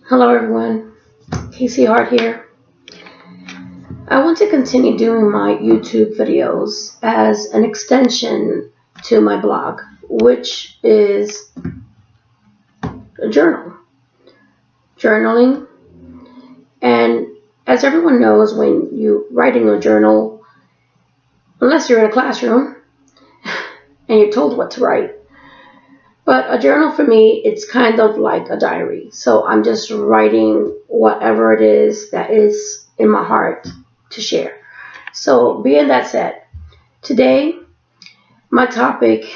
Hello everyone, Casey Hart here. I want to continue doing my YouTube videos as an extension to my blog, which is a journaling. And as everyone knows, when you're writing a journal, unless you're in a classroom and you're told what to write, but a journal for me, it's kind of like a diary. So I'm just writing whatever it is that is in my heart to share. So being that said, today my topic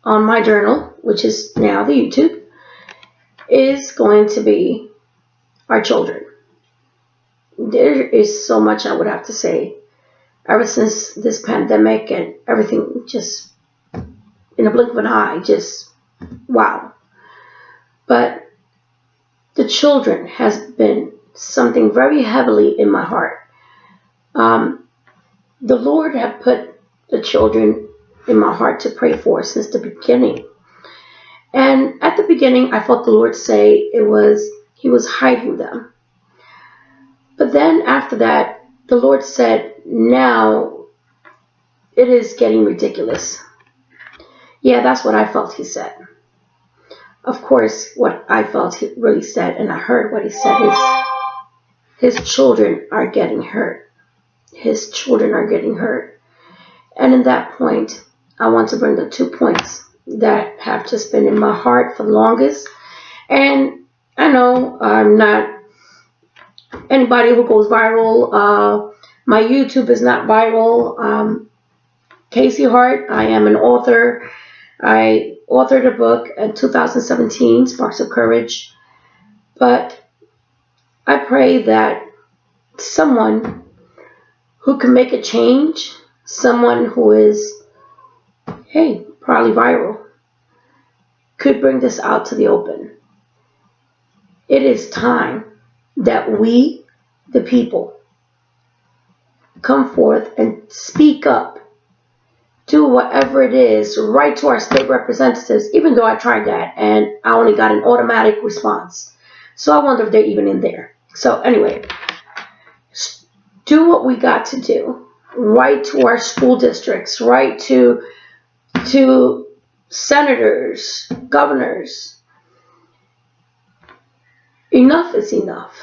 on my journal, which is now the YouTube, is going to be our children. There is so much I would have to say ever since this pandemic and everything, just in a blink of an eye, just wow. But the children has been something very heavily in my heart. The Lord have put the children in my heart to pray for since the beginning. And at the beginning, I felt the Lord say He was hiding them. But then after that, the Lord said, now it is getting ridiculous. Yeah, that's what I felt He said. Of course, what I felt He really said, and I heard what He said, is His children are getting hurt. His children are getting hurt. And in that point, I want to bring the 2 points that have just been in my heart for the longest. And I know I'm not anybody who goes viral. My YouTube is not viral. Casey Hart, I am an author. I authored a book in 2017, Sparks of Courage. But I pray that someone who can make a change, someone who is, probably viral, could bring this out to the open. It is time that we, the people, come forth and speak up. Do whatever it is, write to our state representatives, even though I tried that and I only got an automatic response. So I wonder if they're even in there. So anyway, do what we got to do. Write to our school districts, write to senators, governors. Enough is enough.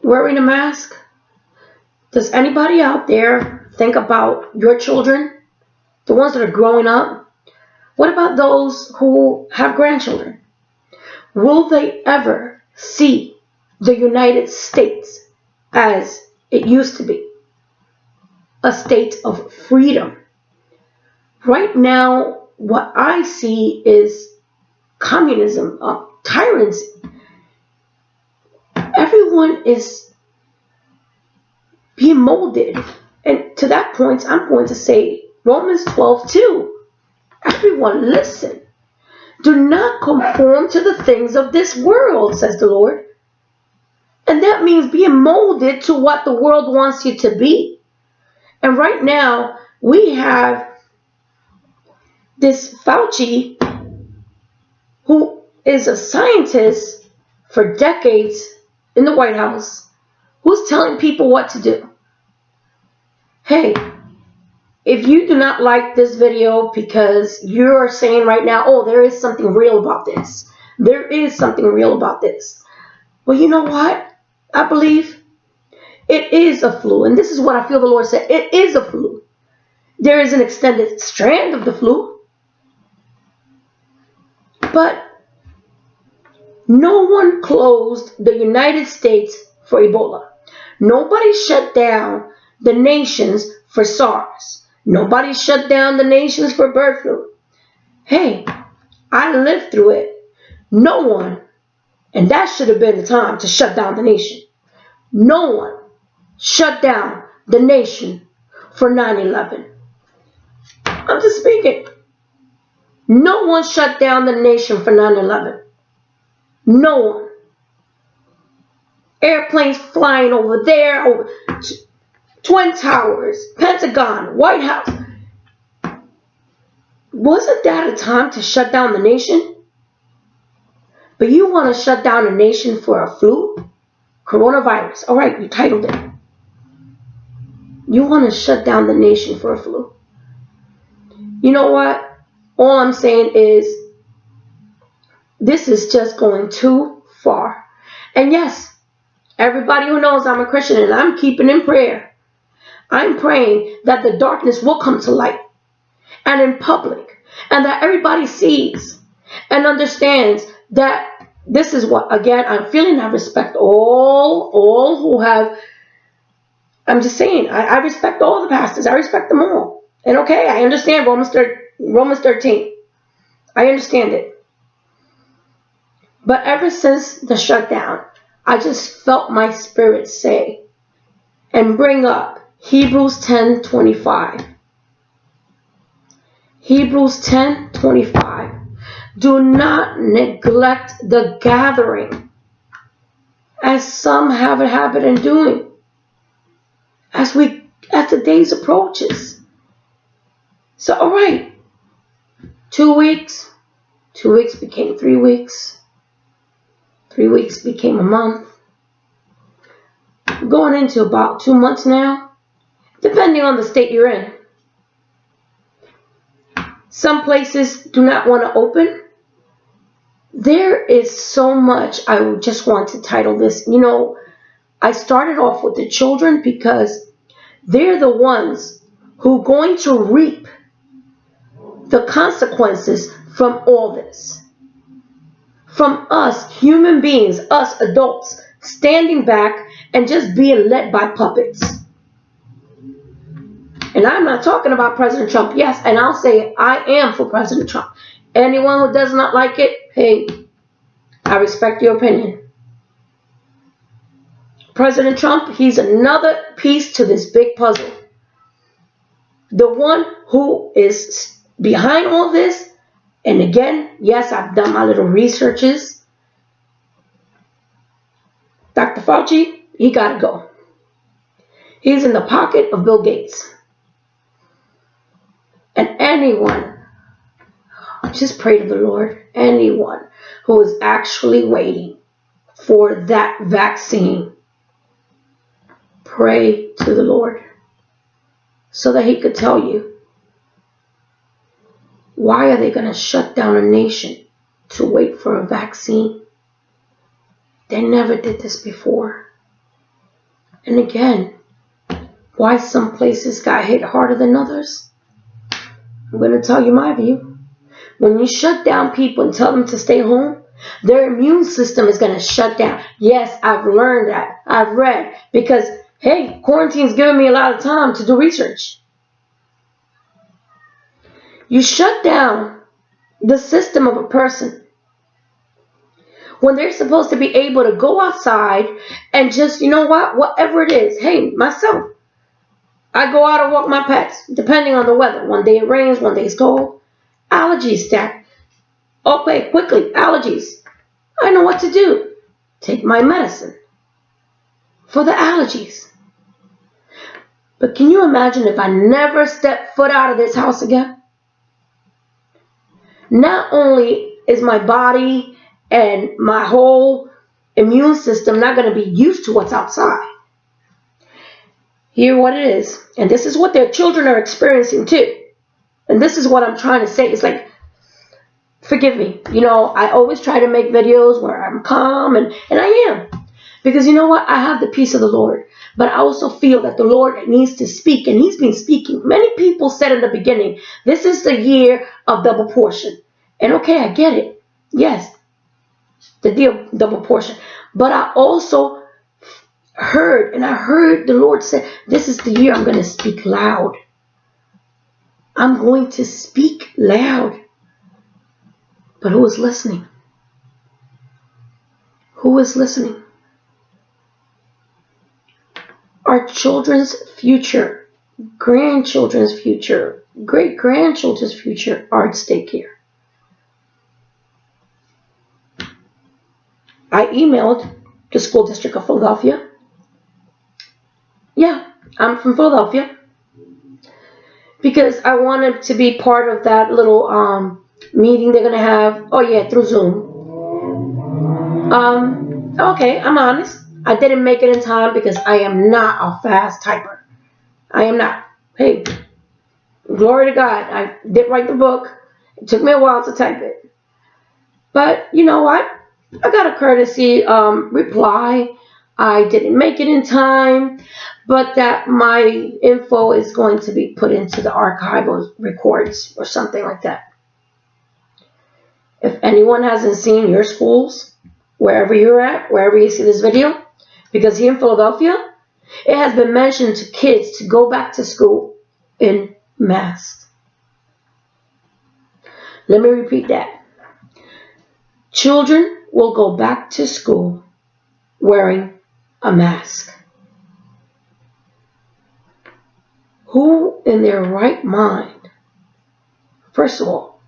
Wearing a mask? Does anybody out there think about your children, the ones that are growing up? What about those who have grandchildren? Will they ever see the United States as it used to be? A state of freedom. Right now, what I see is communism, tyrants. Everyone is being molded. And to that point, I'm going to say Romans 12:2. Everyone listen. Do not conform to the things of this world, says the Lord. And that means being molded to what the world wants you to be. And right now, we have this Fauci, who is a scientist for decades in the White House, who's telling people what to do. Hey, if you do not like this video because you're saying right now, oh, there is something real about this. There is something real about this. Well, you know what? I believe it is a flu. And this is what I feel the Lord said. It is a flu. There is an extended strand of the flu. But no one closed the United States for Ebola. Nobody shut down the nations for SARS. Nobody shut down the nations for bird flu. Hey, I lived through it. No one, and that should have been the time to shut down the nation. No one shut down the nation for 9/11. I'm just speaking. No one shut down the nation for 9/11. No one. Airplanes flying over there, over Twin Towers, Pentagon, White House. Wasn't that a time to shut down the nation? But you want to shut down a nation for a flu? Coronavirus. All right, you titled it. You want to shut down the nation for a flu. You know what? All I'm saying is this is just going too far. And yes, everybody who knows I'm a Christian and I'm keeping in prayer. I'm praying that the darkness will come to light and in public, and that everybody sees and understands that this is what, again, I'm feeling. I respect all who have, I'm just saying, I respect all the pastors. I respect them all. And okay, I understand Romans 13. I understand it. But ever since the shutdown, I just felt my spirit say and bring up Hebrews 10:25. Hebrews 10:25. Do not neglect the gathering, as some have a habit in doing, as the days approaches. So, all right, 2 weeks. 2 weeks became 3 weeks. 3 weeks became a month. We're going into about 2 months now, depending on the state you're in. Some places do not want to open. There is so much. I just want to title this. You know, I started off with the children because they're the ones who are going to reap the consequences from all this. From us human beings, us adults, standing back and just being led by puppets. And I'm not talking about President Trump. Yes, and I'll say I am for President Trump. Anyone who does not like it, hey, I respect your opinion. President Trump, he's another piece to this big puzzle. The one who is behind all this, and again, yes, I've done my little researches. Dr. Fauci, he got to go. He's in the pocket of Bill Gates. And anyone, just pray to the Lord, anyone who is actually waiting for that vaccine, pray to the Lord so that he could tell you, why are they going to shut down a nation to wait for a vaccine? They never did this before. And again, why some places got hit harder than others? I'm going to tell you my view. When you shut down people and tell them to stay home, their immune system is going to shut down. Yes, I've learned that. I've read. Because, hey, quarantine's given me a lot of time to do research. You shut down the system of a person when they're supposed to be able to go outside and just, you know what, whatever it is. Hey, myself, I go out and walk my pets, depending on the weather. One day it rains, one day it's cold. Allergies stack. Okay, quickly, allergies. I know what to do. Take my medicine for the allergies. But can you imagine if I never step foot out of this house again? Not only is my body and my whole immune system not going to be used to what's outside. Hear what it is. And this is what their children are experiencing too. And this is what I'm trying to say. It's like, forgive me. You know, I always try to make videos where I'm calm, and I am. Because you know what? I have the peace of the Lord. But I also feel that the Lord needs to speak, and he's been speaking. Many people said in the beginning, this is the year of double portion. And okay, I get it. Yes, the deal, double portion. But I also heard the Lord say, this is the year I'm going to speak loud. I'm going to speak loud. But who is listening? Who is listening? Our children's future, grandchildren's future, great-grandchildren's future are at stake here. I emailed the school district of Philadelphia. Yeah, I'm from Philadelphia. Because I wanted to be part of that little meeting they're going to have. Oh yeah, through Zoom. Okay, I'm honest. I didn't make it in time because I am not a fast typer. I am not. Hey, glory to God. I did write the book. It took me a while to type it. But you know what? I got a courtesy reply. I didn't make it in time, but that my info is going to be put into the archival records or something like that. If anyone hasn't seen your schools, wherever you're at, wherever you see this video, because here in Philadelphia, it has been mentioned to kids to go back to school in masks. Let me repeat that. Children will go back to school wearing a mask. Who in their right mind, first of all,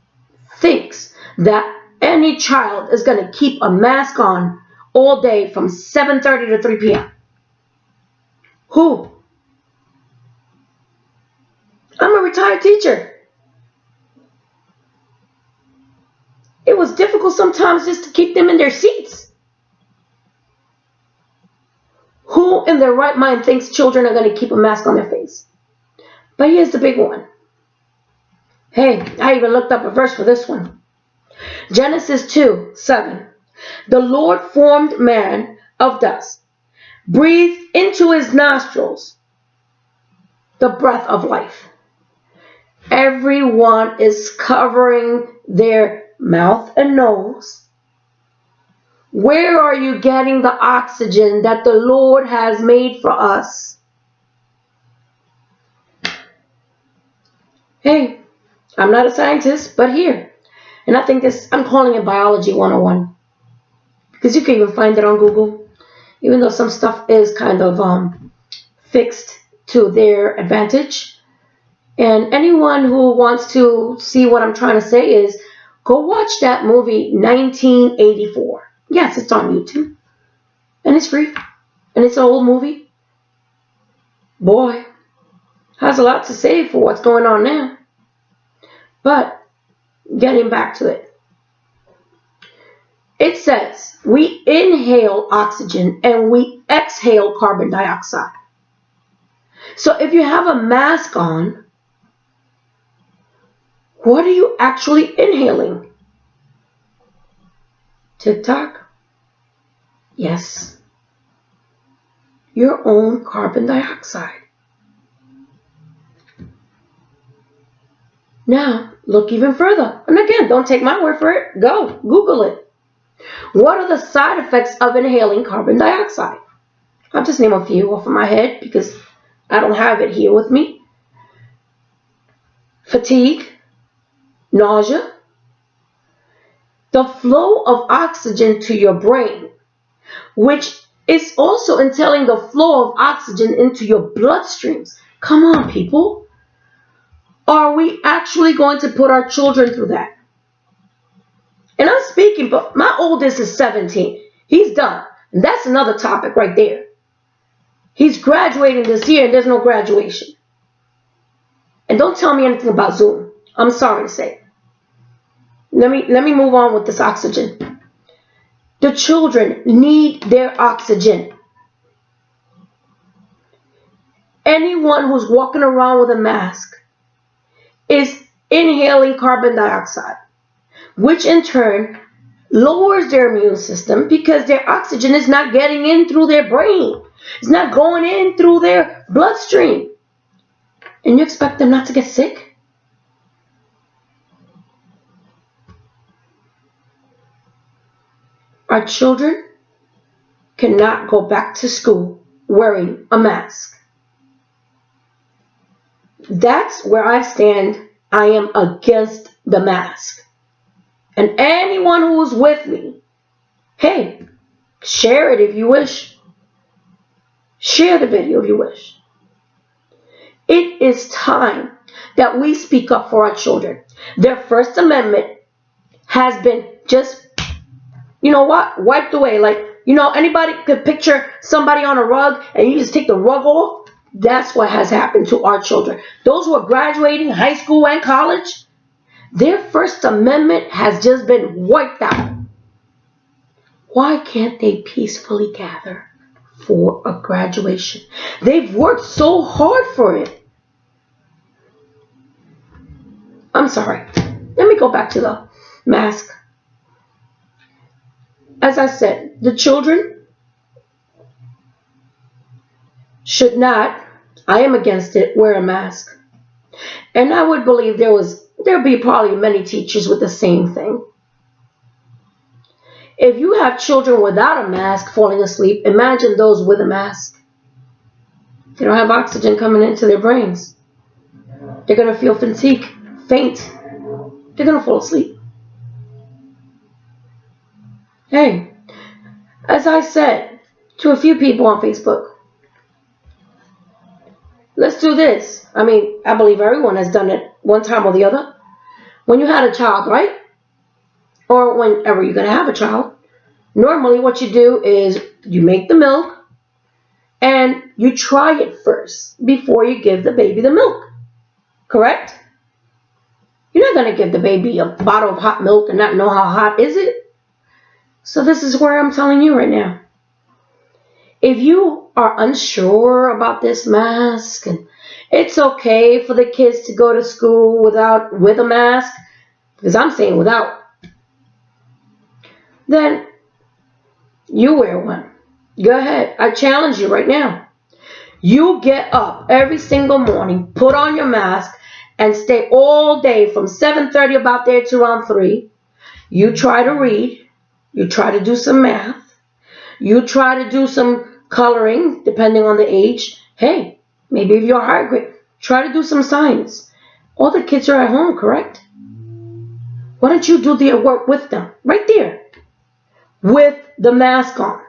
thinks that any child is going to keep a mask on all day from 7:30 to 3 p.m.? Who? I'm a retired teacher. It was difficult sometimes just to keep them in their seats. Who in their right mind thinks children are going to keep a mask on their face? But here's the big one. Hey, I even looked up a verse for this one. Genesis 2:7. The Lord formed man of dust, breathed into his nostrils the breath of life. Everyone is covering their mouth and nose. Where are you getting the oxygen that the Lord has made for us? Hey, I'm not a scientist, but here. And I think I'm calling it Biology 101. Because you can even find it on Google. Even though some stuff is kind of fixed to their advantage. And anyone who wants to see what I'm trying to say is, go watch that movie 1984. Yes, it's on YouTube. And it's free. And it's an old movie. Boy, has a lot to say for what's going on now. But getting back to it. It says we inhale oxygen and we exhale carbon dioxide. So if you have a mask on, what are you actually inhaling? TikTok? Yes. Your own carbon dioxide. Now, look even further. And again, don't take my word for it. Go, Google it. What are the side effects of inhaling carbon dioxide? I'll just name a few off of my head because I don't have it here with me. Fatigue, nausea, the flow of oxygen to your brain, which is also entailing the flow of oxygen into your bloodstreams. Come on, people. Are we actually going to put our children through that? And I'm speaking, but my oldest is 17. He's done. And that's another topic right there. He's graduating this year and there's no graduation. And don't tell me anything about Zoom. I'm sorry to say. Let me move on with this oxygen. The children need their oxygen. Anyone who's walking around with a mask is inhaling carbon dioxide, which in turn lowers their immune system because their oxygen is not getting in through their brain. It's not going in through their bloodstream. And you expect them not to get sick? Our children cannot go back to school wearing a mask. That's where I stand. I am against the mask. And anyone who is with me, hey, share it if you wish. Share the video if you wish. It is time that we speak up for our children. Their First Amendment has been just, you know what, wiped away. Like, you know, anybody could picture somebody on a rug and you just take the rug off. That's what has happened to our children. Those who are graduating high school and college, their First Amendment has just been wiped out. Why can't they peacefully gather for a graduation? They've worked so hard for it. I'm sorry. Let me go back to the mask. As I said, the children should not, I am against it, wear a mask. And I would believe there'd be probably many teachers with the same thing. If you have children without a mask falling asleep, imagine those with a mask. They don't have oxygen coming into their brains. They're going to feel fatigue, faint. They're going to fall asleep. Hey, as I said to a few people on Facebook, let's do this. I mean, I believe everyone has done it one time or the other. When you had a child, right? Or whenever you're going to have a child, normally what you do is you make the milk and you try it first before you give the baby the milk. Correct? You're not going to give the baby a bottle of hot milk and not know how hot is it. So this is where I'm telling you right now. If you are unsure about this mask, and it's okay for the kids to go to school with a mask, because I'm saying without, then you wear one. Go ahead. I challenge you right now. You get up every single morning, put on your mask, and stay all day from 7:30 about there to around 3. You try to read. You try to do some math. You try to do some coloring, depending on the age. Hey, maybe if you're higher grade, try to do some science. All the kids are at home, correct? Why don't you do their work with them? Right there. With the mask on.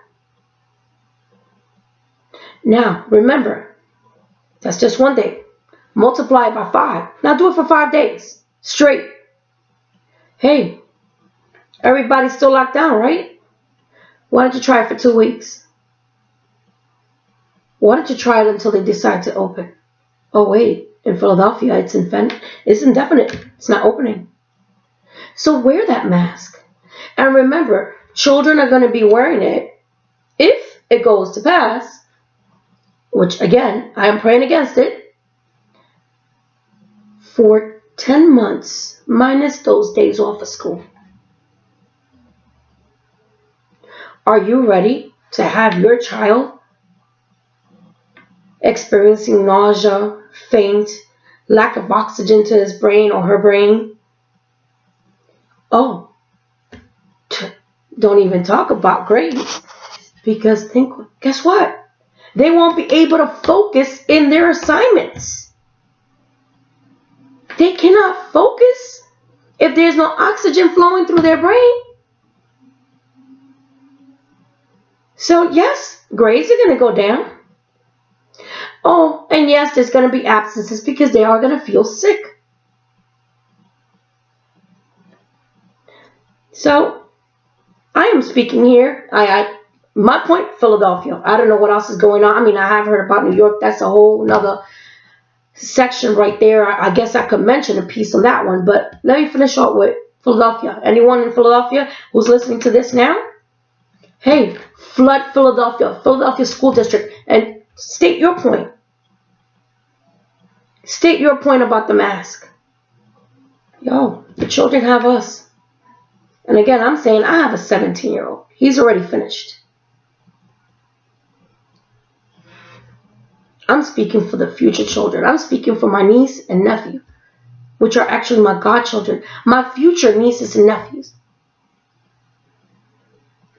Now, remember, that's just one day. Multiply it by 5. Now do it for 5 days. Straight. Hey, everybody's still locked down, right? Why don't you try it for 2 weeks? Why don't you try it until they decide to open? Oh, wait. In Philadelphia, it's indefinite. It's not opening. So wear that mask. And remember, children are going to be wearing it if it goes to pass, which, again, I am praying against it, for 10 months, minus those days off of school. Are you ready to have your child experiencing nausea, faint, lack of oxygen to his brain or her brain? Oh, don't even talk about grades, because guess what? They won't be able to focus in their assignments. They cannot focus if there's no oxygen flowing through their brain. So yes, grades are going to go down. Oh, and yes, there's going to be absences because they are going to feel sick. So I am speaking here. My point, Philadelphia. I don't know what else is going on. I mean, I have heard about New York. That's a whole nother section right there. I guess I could mention a piece on that one. But let me finish off with Philadelphia. Anyone in Philadelphia who's listening to this now? Hey, flood Philadelphia School District, and state your point. State your point about the mask. Yo, the children have us. And again, I'm saying I have a 17-year-old. He's already finished. I'm speaking for the future children. I'm speaking for my niece and nephew, which are actually my godchildren, my future nieces and nephews,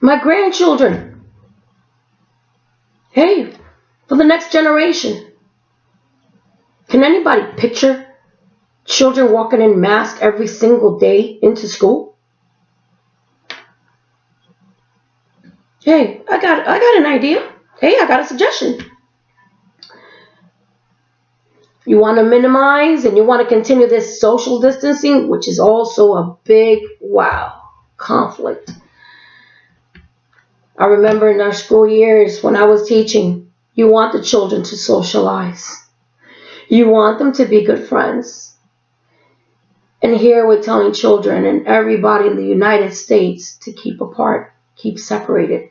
my grandchildren. Hey, for the next generation. Can anybody picture children walking in masks every single day into school? Hey, I got an idea. Hey, I got a suggestion. You want to minimize and you want to continue this social distancing, which is also a big, conflict. I remember in our school years when I was teaching, you want the children to socialize. You want them to be good friends. And here we're telling children and everybody in the United States to keep apart, keep separated.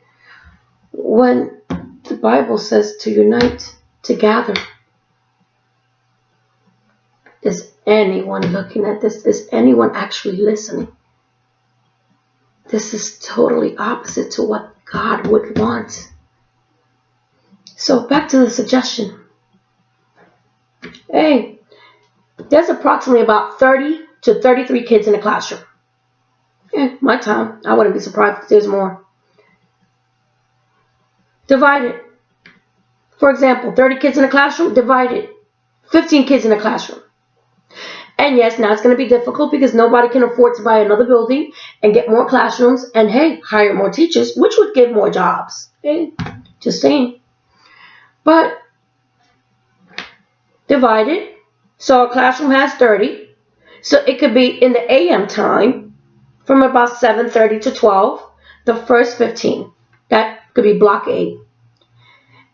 When the Bible says to unite, to gather. Is anyone looking at this? Is anyone actually listening? This is totally opposite to what God would want. So back to the suggestion. Hey, there's approximately about 30 to 33 kids in a classroom. My time, I wouldn't be surprised if there's more. Divided. For example, 30 kids in a classroom, divided. 15 kids in a classroom. And yes, now it's going to be difficult because nobody can afford to buy another building and get more classrooms and, hey, hire more teachers, which would give more jobs. Hey, just saying. But divided. So a classroom has 30. So it could be in the AM time from about 7:30 to 12, the first 15. That could be block A.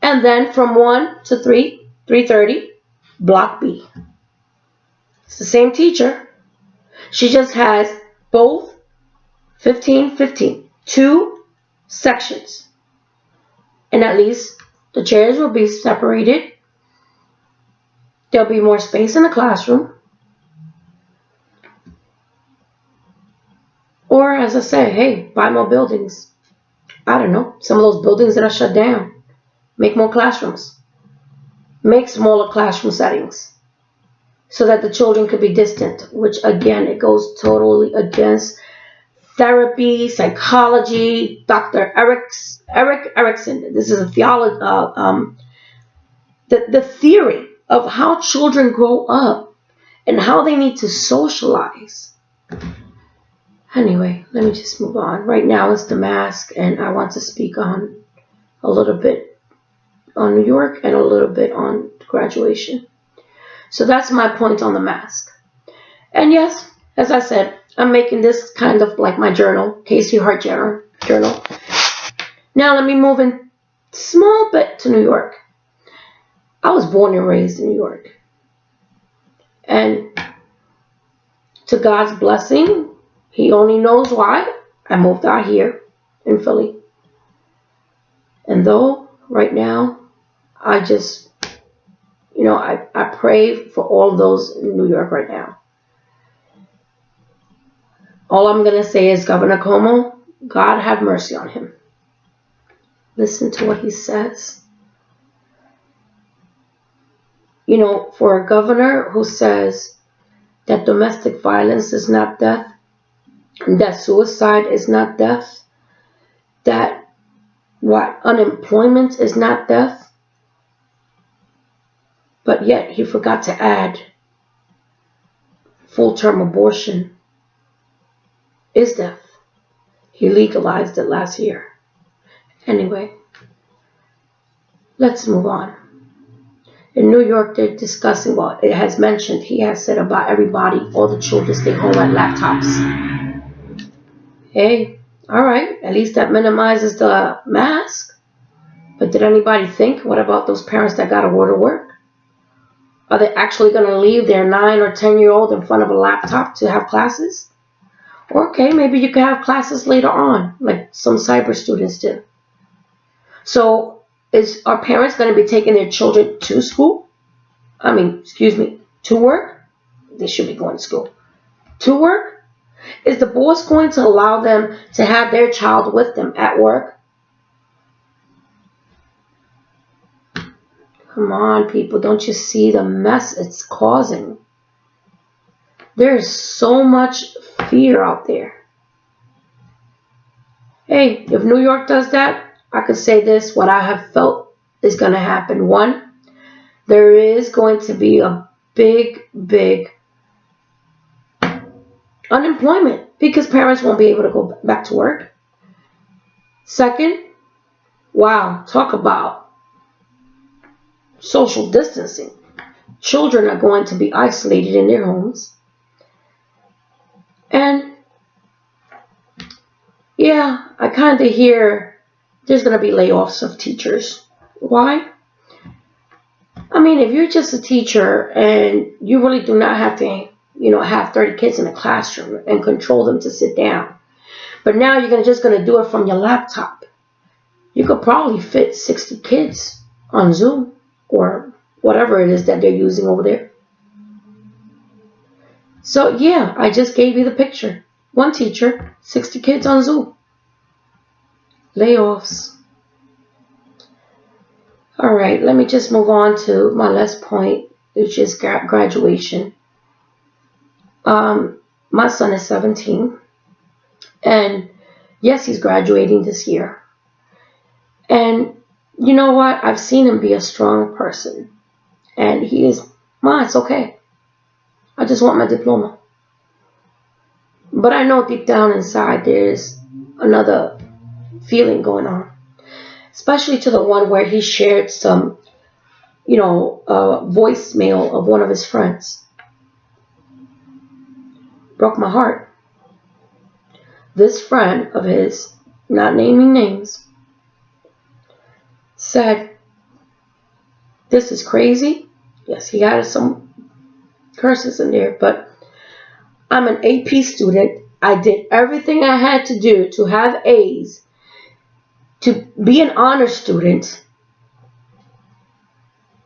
And then from 1 to 3, 3:30, block B. It's the same teacher. She just has both 15, 15, 2 sections. And at least the chairs will be separated. There'll be more space in the classroom. Or, as I say, hey, buy more buildings. I don't know, some of those buildings that are shut down. Make more classrooms. Make smaller classroom settings so that the children could be distant, which, again, it goes totally against therapy, psychology. Dr. Erik Erikson, this is a theology, the theory of how children grow up and how they need to socialize. Anyway, let me just move on. Right now it's the mask, and I want to speak on a little bit on New York and a little bit on graduation. So that's my point on the mask. And yes, as I said, I'm making this kind of like my journal, Casey Hart journal. Now let me move in small bit to New York. I was born and raised in New York. And to God's blessing, He only knows why, I moved out here in Philly. And though right now, I just, I pray for all of those in New York right now. All I'm going to say is Governor Cuomo, God have mercy on him. Listen to what he says. For a governor who says that domestic violence is not death, that suicide is not death, that unemployment is not death, but yet he forgot to add full-term abortion is death. He legalized it last year. Anyway, let's move on. In New York, they're discussing, it has mentioned, he has said about everybody, all the children stay home at laptops. Hey, all right, at least that minimizes the mask. But did anybody think, what about those parents that got to go to work? Are they actually going to leave their 9 or 10-year-old in front of a laptop to have classes? Or, okay, maybe you can have classes later on, like some cyber students do. So, are parents going to be taking their children to school? To work? They should be going to school. To work? Is the boss going to allow them to have their child with them at work? Come on, people. Don't you see the mess it's causing? There's so much fear out there. Hey, if New York does that, I could say this, what I have felt is going to happen. One, there is going to be a big unemployment because parents won't be able to go back to work. Second, wow, talk about social distancing. Children are going to be isolated in their homes. And yeah, I kind of hear there's going to be layoffs of teachers. Why? If you're just a teacher and you really do not have to, have 30 kids in a classroom and control them to sit down. But now you're just going to do it from your laptop. You could probably fit 60 kids on Zoom or whatever it is that they're using over there. So yeah, I just gave you the picture. One teacher, 60 kids on Zoom. Layoffs. All right, let me just move on to my last point, which is graduation. My son is 17, and yes, he's graduating this year. And you know what? I've seen him be a strong person, and he is, it's okay. I just want my diploma. But I know deep down inside there's another feeling going on, especially to the one where he shared some, voicemail of one of his friends. Broke my heart. This friend of his, not naming names, said, "This is crazy." Yes, he had some curses in there, but I'm an AP student. I did everything I had to do to have A's, to be an honor student,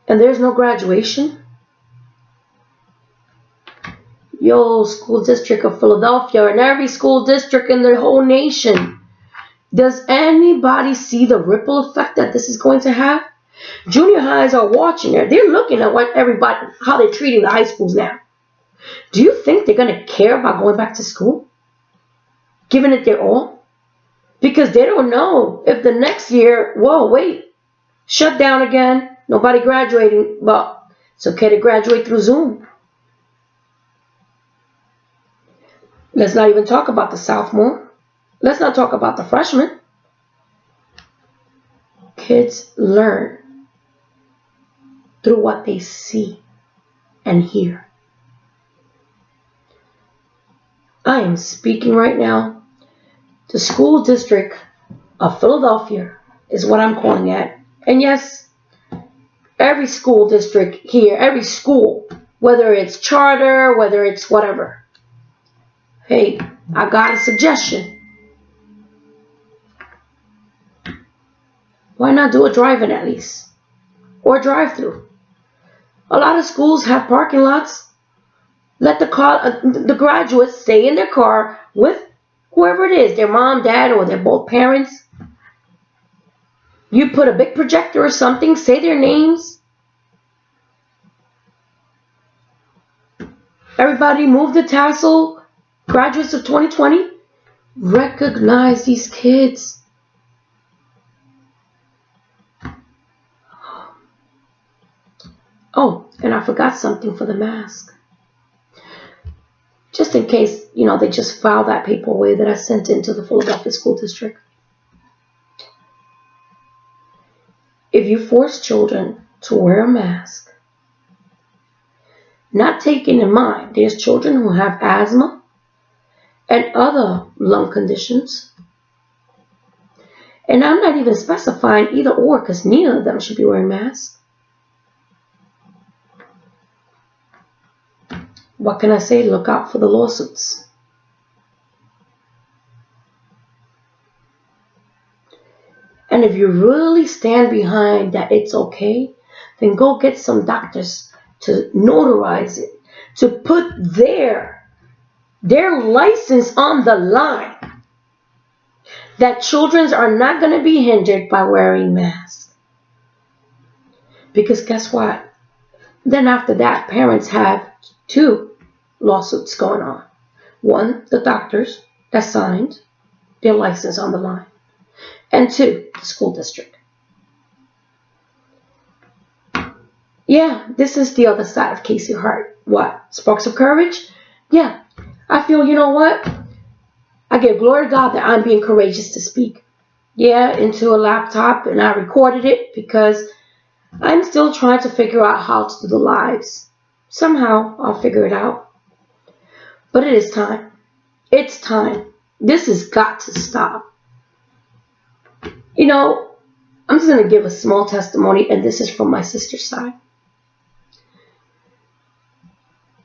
and there's no graduation. Yo, school district of Philadelphia, and every school district in the whole nation. Does anybody see the ripple effect that this is going to have? Junior highs are watching it. They're looking at how they're treating the high schools now. Do you think they're going to care about going back to school? Giving it their all? Because they don't know if the next year, shut down again, nobody graduating. Well, it's okay to graduate through Zoom. Let's not even talk about the sophomore. Let's not talk about the freshman. Kids learn through what they see and hear. I am speaking right now. The school district of Philadelphia is what I'm calling it. And yes, every school district here, every school, whether it's charter, whether it's whatever. Hey, I got a suggestion. Why not do a drive-in at least? Or drive-through? A lot of schools have parking lots. Let the graduates stay in their car with whoever it is, their mom, dad, or they're both parents. You put a big projector or something, say their names. Everybody move the tassel. Graduates of 2020, recognize these kids. Oh, and I forgot something for the mask. Just in case, they just filed that paper away that I sent into the Philadelphia School District. If you force children to wear a mask, not taking in mind there's children who have asthma and other lung conditions. And I'm not even specifying either or, because neither of them should be wearing masks. What can I say? Look out for the lawsuits. And if you really stand behind that it's okay, then go get some doctors to notarize it, to put their license on the line, that children are not going to be hindered by wearing masks. Because guess what? Then after that, parents have 2 lawsuits going on. One, the doctors that signed their license on the line. And 2, the school district. Yeah, this is the other side of Casey Hart. What? Sparks of courage? Yeah. I feel, you know what? I give glory to God that I'm being courageous to speak. Yeah, into a laptop, and I recorded it because I'm still trying to figure out how to do the lives. Somehow I'll figure it out. But it is time. It's time. This has got to stop. I'm just going to give a small testimony, and this is from my sister's side.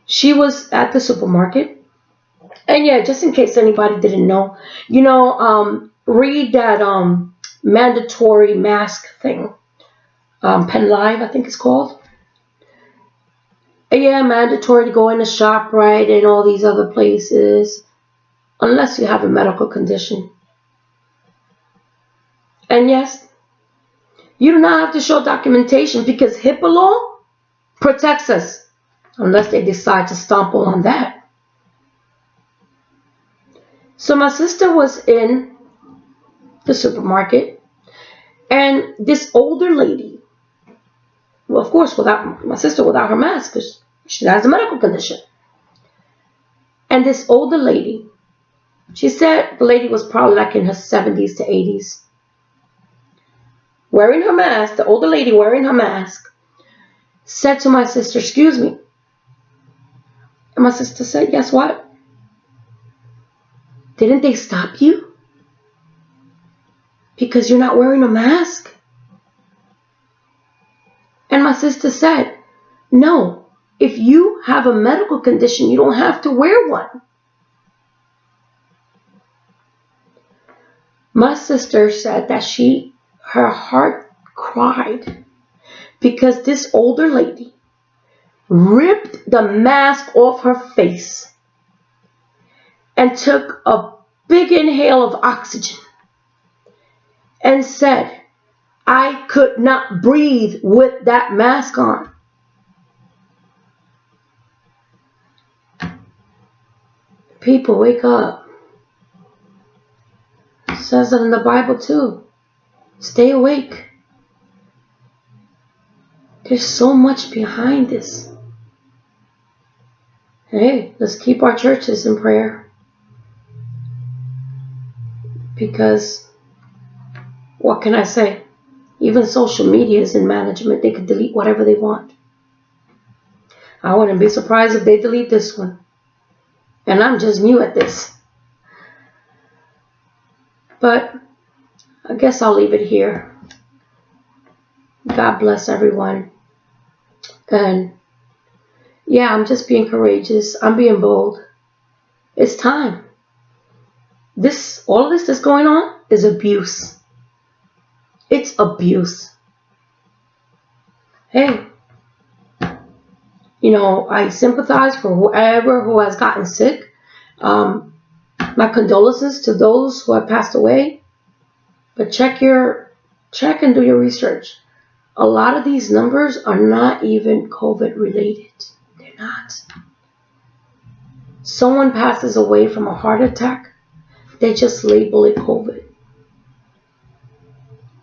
She was at the supermarket, And yeah, just in case anybody didn't know, read that mandatory mask thing. Pen Live, I think it's called. Yeah, mandatory to go in a shop, right, and all these other places, unless you have a medical condition. And yes, you do not have to show documentation because HIPAA law protects us, unless they decide to stumble on that. So my sister was in the supermarket, and this older lady, well, of course, without her mask, because she has a medical condition. And this older lady, she said the lady was probably like in her 70s to 80s, wearing her mask, the older lady wearing her mask, said to my sister, "Excuse me." And my sister said, "Yes, what? Didn't they stop you? Because you're not wearing a mask?" And my sister said, "No, if you have a medical condition, you don't have to wear one." My sister said that her heart cried because this older lady ripped the mask off her face and took a big inhale of oxygen and said, "I could not breathe with that mask on." People, wake up. It says it in the Bible too. Stay awake. There's so much behind this. Hey, let's keep our churches in prayer. Because, what can I say? Even social media is in management. They can delete whatever they want. I wouldn't be surprised if they delete this one. And I'm just new at this. But I guess I'll leave it here. God bless everyone. And yeah, I'm just being courageous. I'm being bold. It's time. All of this that's going on is abuse. It's abuse. Hey, I sympathize for whoever who has gotten sick. My condolences to those who have passed away. But check and do your research. A lot of these numbers are not even COVID related. They're not. Someone passes away from a heart attack, they just label it COVID.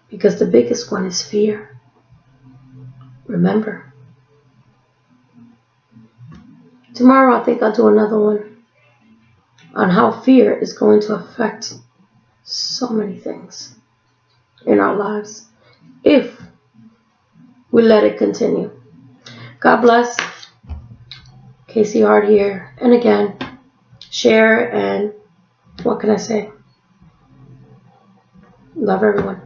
Because the biggest one is fear. Remember. Tomorrow I think I'll do another one on how fear is going to affect so many things in our lives if we let it continue. God bless. Casey Hart here. And again, share and what can I say? Love everyone.